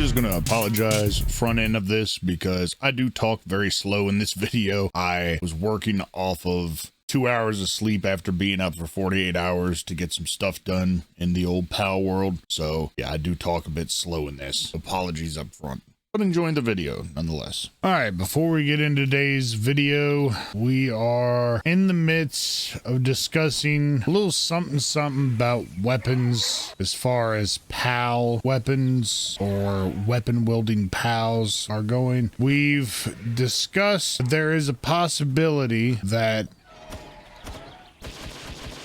just gonna apologize front end of this because I do talk very slow in this video. I was working off of 2 hours of sleep after being up for 48 hours to get some stuff done in the old Palworld. So yeah, I do talk a bit slow in this. Apologies up front, but enjoying the video nonetheless. All right, before we get into today's video, we are in the midst of discussing a little something about weapons as far as PAL weapons or weapon wielding PALs are going. We've discussed there is a possibility that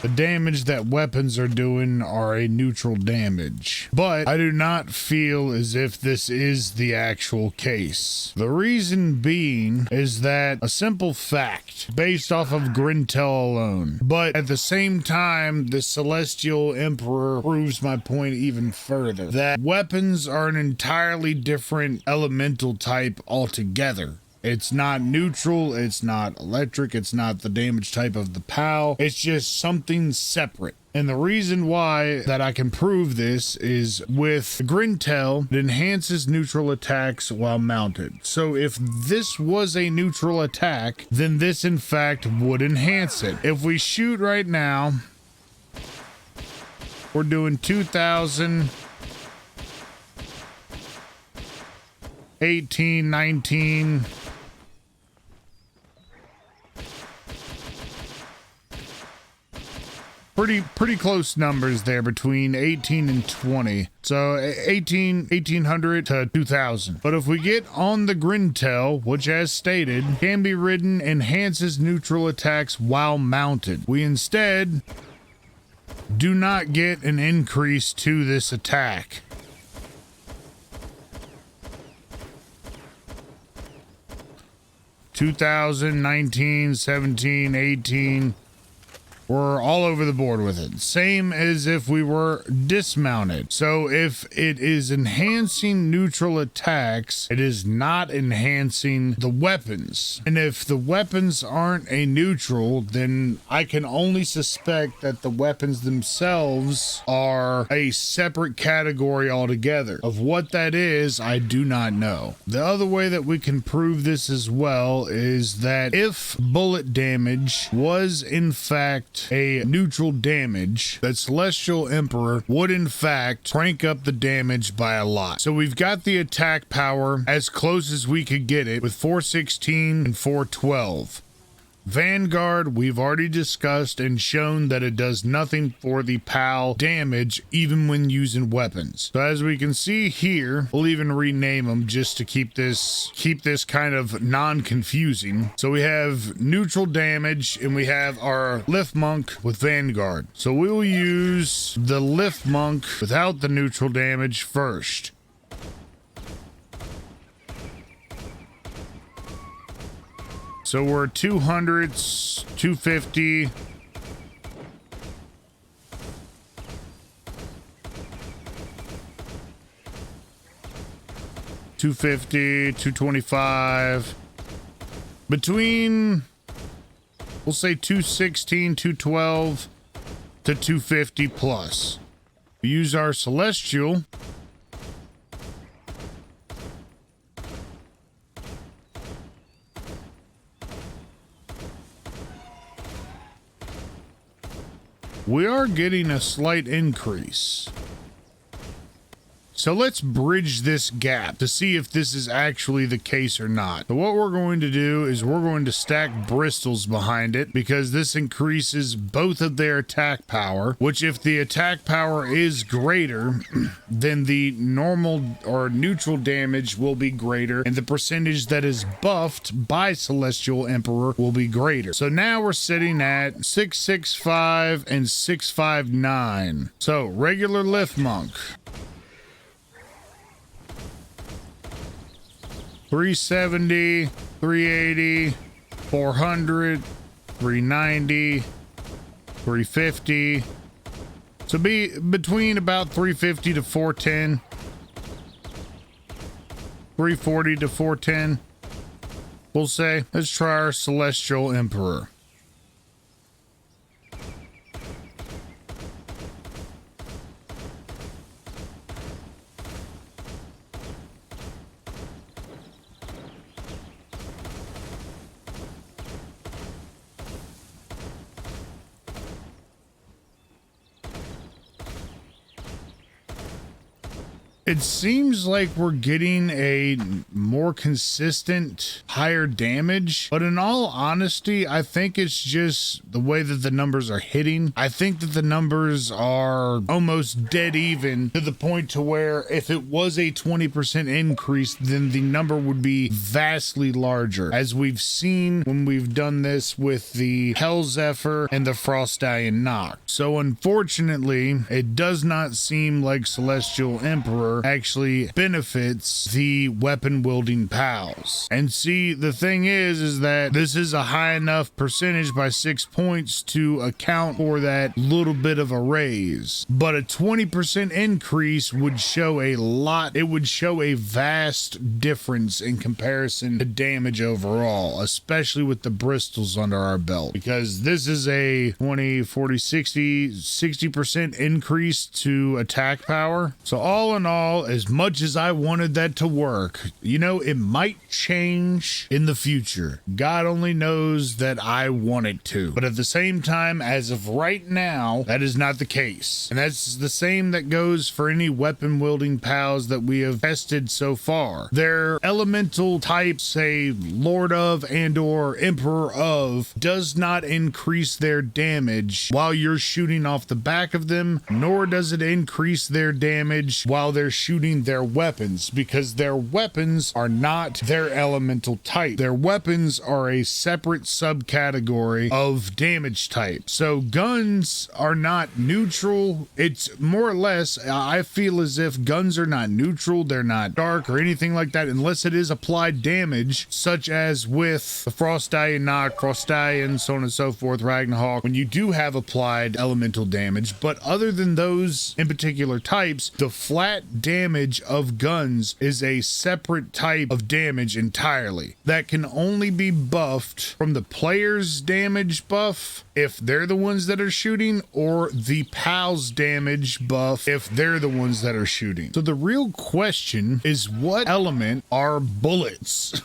the damage that weapons are doing are a neutral damage, but I do not feel as if this is the actual case. The reason being is that a simple fact based off of Grintel alone, but at the same time, the Celestial Emperor proves my point even further, that weapons are an entirely different elemental type altogether. It's not neutral, it's not electric, it's not the damage type of the PAL, it's just something separate. And the reason why that I can prove this is with Grintel, it enhances neutral attacks while mounted. So if this was a neutral attack, then this in fact would enhance it. If we shoot right now, we're doing 2,000, 18, 19, pretty close numbers there between 18 and 20. So 1800 to 2000. But if we get on the Grintel, which as stated can be ridden, enhances neutral attacks while mounted, we instead do not get an increase to this attack. (2000, 19, 17, 18). We're all over the board with it. Same as if we were dismounted. So if it is enhancing neutral attacks, it is not enhancing the weapons. And if the weapons aren't a neutral, then I can only suspect that the weapons themselves are a separate category altogether. Of what that is, I do not know. The other way that we can prove this as well is that if bullet damage was in fact a neutral damage, that Celestial Emperor would in fact crank up the damage by a lot. So we've got the attack power as close as we could get it with 416 and 412. Vanguard, we've already discussed and shown that it does nothing for the PAL damage even when using weapons. So as we can see here, we'll even rename them just to keep this kind of non-confusing. So we have neutral damage and we have our Lift Monk with Vanguard. So we will use the Lift Monk without the neutral damage first. So we're 200s, 250. $250, $225. Between, we'll say 216, 212 to 250 plus. We use our Celestial. We are getting a slight increase. So let's bridge this gap to see if this is actually the case or not. So what we're going to do is we're going to stack Bristols behind it because this increases both of their attack power, which if the attack power is greater, then the normal or neutral damage will be greater and the percentage that is buffed by Celestial Emperor will be greater. So now we're sitting at 665 and 659. So regular Lift Monk. 370, 380, 400, 390, 350. So be between about 350 to 410, 340 to 410. We'll say, let's try our Celestial Emperor. It seems like we're getting a more consistent higher damage, but in all honesty, I think it's just the way that the numbers are hitting. I think that the numbers are almost dead even, to the point to where if it was a 20% increase, then the number would be vastly larger, as we've seen when we've done this with the Hell Zephyr and the Frostallion Nock. So unfortunately, it does not seem like Celestial Emperor actually benefits the weapon wielding pals. And see, the thing is that this is a high enough percentage by 6 points to account for that little bit of a raise, but a 20% increase would show a lot. It would show a vast difference in comparison to damage overall, especially with the Bristols under our belt, because this is a 20, 40, 60% increase to attack power. So all in all, as much as I wanted that to work, you know, it might change in the future. God only knows that I want it to. But at the same time, as of right now, that is not the case. And that's the same that goes for any weapon wielding pals that we have tested so far. Their elemental type, say Lord of and or Emperor of, does not increase their damage while you're shooting off the back of them, nor does it increase their damage while they're shooting their weapons, because their weapons are not their elemental type. Their weapons are a separate subcategory of damage type. So guns are not neutral. It's more or less, I feel as if guns are not neutral. They're not dark or anything like that, unless it is applied damage, such as with the Frostallion Nock, Frostallion, so on and so forth, Ragnarok, when you do have applied elemental damage. But other than those in particular types, the flat damage of guns is a separate type of damage entirely that can only be buffed from the player's damage buff if they're the ones that are shooting, or the pal's damage buff if they're the ones that are shooting. So the real question is, what element are bullets?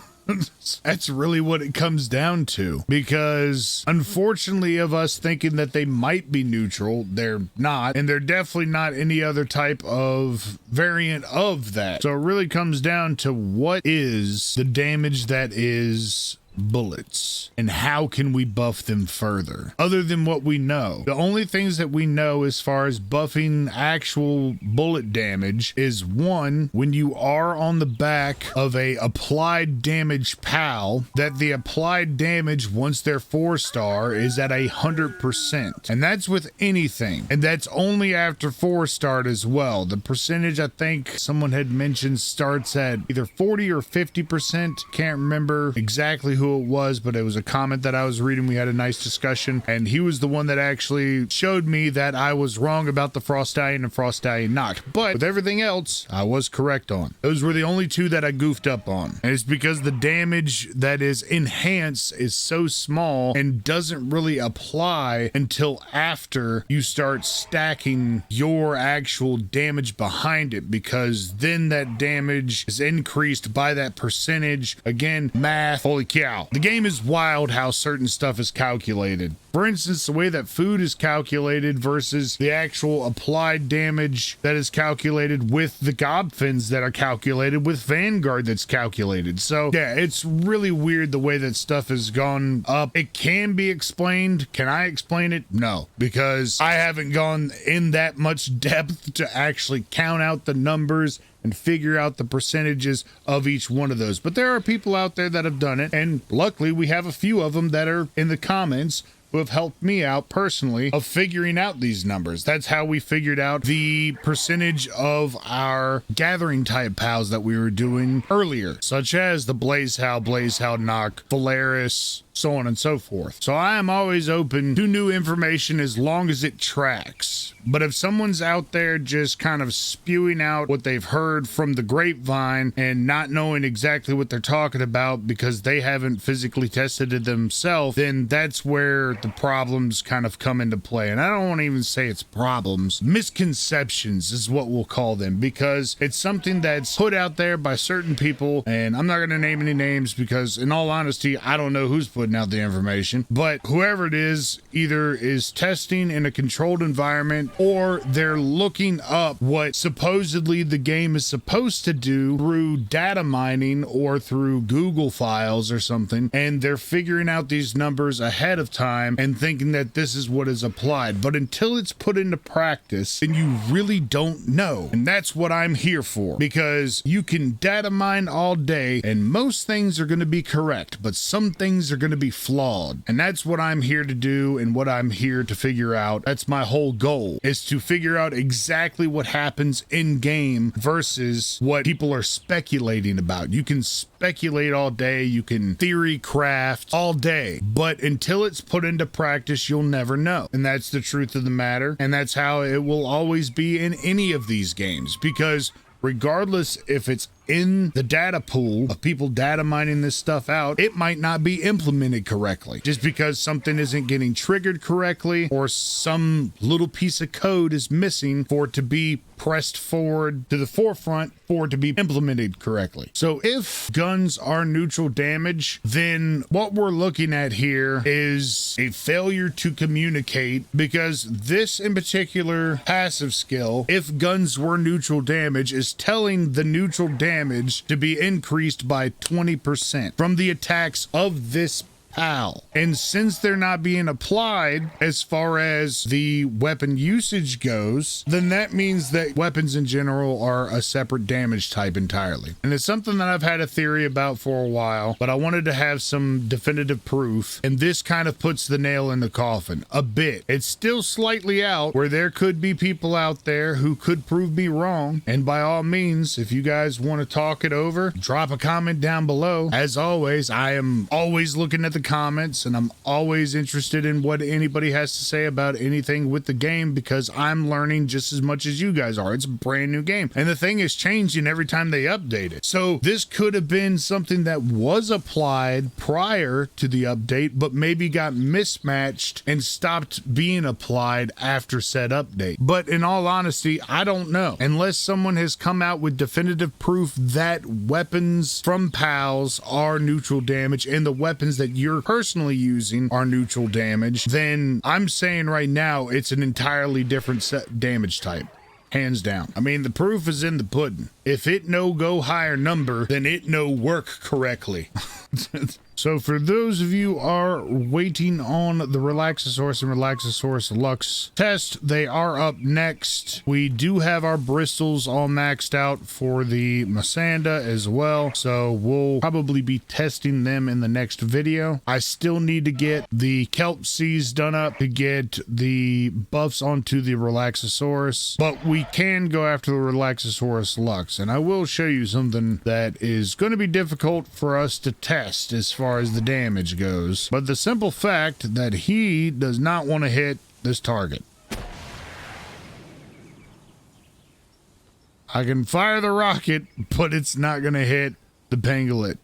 That's really what it comes down to, because unfortunately of us thinking that they might be neutral, they're not, and they're definitely not any other type of variant of that. So it really comes down to what is the damage that is bullets, and how can we buff them further other than what we know. The only things that we know as far as buffing actual bullet damage is, one, when you are on the back of a applied damage pal, that the applied damage once they're 4-star is at 100%, and that's with anything, and that's only after 4-star as well. The percentage, I think someone had mentioned, starts at either 40 or 50%. Can't remember exactly who it was, but it was a comment that I was reading. We had a nice discussion, and he was the one that actually showed me that I was wrong about the Frostallion and Frostallion Nock, but with everything else I was correct on. Those were the only two that I goofed up on, and it's because the damage that is enhanced is so small and doesn't really apply until after you start stacking your actual damage behind it, because then that damage is increased by that percentage. Again, math, holy cow. The game is wild how certain stuff is calculated. For instance, the way that food is calculated versus the actual applied damage that is calculated with the Gobfins that are calculated with Vanguard that's calculated. So yeah, it's really weird the way that stuff has gone up. It can be explained. Can I explain it? No, because I haven't gone in that much depth to actually count out the numbers and figure out the percentages of each one of those. But there are people out there that have done it, and luckily we have a few of them that are in the comments who have helped me out personally of figuring out these numbers. That's how we figured out the percentage of our gathering type pals that we were doing earlier, such as the Blazehowl Nock, Valaris, so on and so forth. So I am always open to new information as long as it tracks. But if someone's out there just kind of spewing out what they've heard from the grapevine and not knowing exactly what they're talking about because they haven't physically tested it themselves, then that's where the problems kind of come into play. And I don't want to even say it's problems. Misconceptions is what we'll call them, because it's something that's put out there by certain people, and I'm not going to name any names because in all honesty, I don't know who's putting putting out the information, but whoever it is either is testing in a controlled environment or they're looking up what supposedly the game is supposed to do through data mining or through Google files or something, and they're figuring out these numbers ahead of time and thinking that this is what is applied. But until it's put into practice, then you really don't know. And that's what I'm here for, because you can data mine all day and most things are going to be correct, but some things are going to be flawed. And that's what I'm here to do and what I'm here to figure out. That's my whole goal, is to figure out exactly what happens in game versus what people are speculating about. You can speculate all day, you can theory craft all day, but until it's put into practice, you'll never know. And that's the truth of the matter. And that's how it will always be in any of these games, because regardless if it's in the data pool of people data mining this stuff out, it might not be implemented correctly just because something isn't getting triggered correctly or some little piece of code is missing for it to be pressed forward to the forefront for it to be implemented correctly. So if guns are neutral damage, then what we're looking at here is a failure to communicate, because this in particular passive skill, if guns were neutral damage, is telling the neutral damage to be increased by 20% from the attacks of this PAL. And since they're not being applied as far as the weapon usage goes, then that means that weapons in general are a separate damage type entirely. And it's something that I've had a theory about for a while, but I wanted to have some definitive proof, and this kind of puts the nail in the coffin a bit. It's still slightly out where there could be people out there who could prove me wrong, and by all means, if you guys want to talk it over, drop a comment down below. As always, I am always looking at the comments, and I'm always interested in what anybody has to say about anything with the game, because I'm learning just as much as you guys are. It's a brand new game, and the thing is changing every time they update it. So this could have been something that was applied prior to the update, but maybe got mismatched and stopped being applied after said update. But in all honesty, I don't know, unless someone has come out with definitive proof that weapons from PALs are neutral damage and the weapons that you're personally using are neutral damage. Then I'm saying right now it's an entirely different set damage type, hands down. I mean, the proof is in the pudding. If it no go higher number, then it no work correctly. So for those of you are waiting on the Relaxosaurus and Relaxosaurus Lux test, they are up next. We do have our bristles all maxed out for the Masanda as well, so we'll probably be testing them in the next video. I still need to get the kelp seeds done up to get the buffs onto the Relaxosaurus, but we can go after the Relaxosaurus Lux, and I will show you something that is going to be difficult for us to test as far as the damage goes, but the simple fact that he does not want to hit this target. I can fire the rocket, but it's not going to hit the pangolin.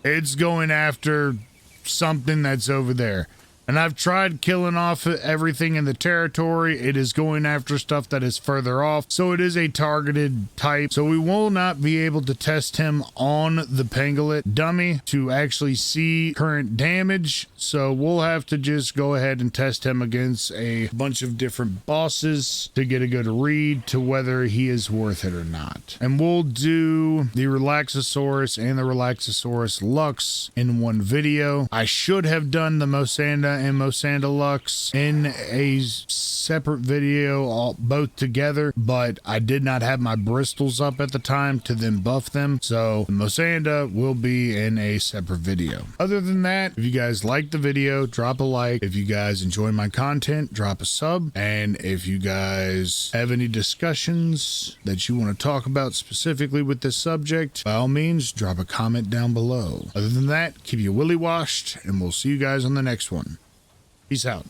It's going after something that's over there. And I've tried killing off everything in the territory. It is going after stuff that is further off. So it is a targeted type. So we will not be able to test him on the pangolin dummy to actually see current damage. So we'll have to just go ahead and test him against a bunch of different bosses to get a good read to whether he is worth it or not. And we'll do the Relaxosaurus and the Relaxosaurus Lux in one video. I should have done the Mosanda and Mosanda Lux in a separate video, both together, but I did not have my bristles up at the time to then buff them, so the Mosanda will be in a separate video. Other than that, if you guys like the video, drop a like. If you guys enjoy my content, drop a sub. And if you guys have any discussions that you want to talk about specifically with this subject, by all means, drop a comment down below. Other than that, keep your willy washed, and we'll see you guys on the next one. Peace out.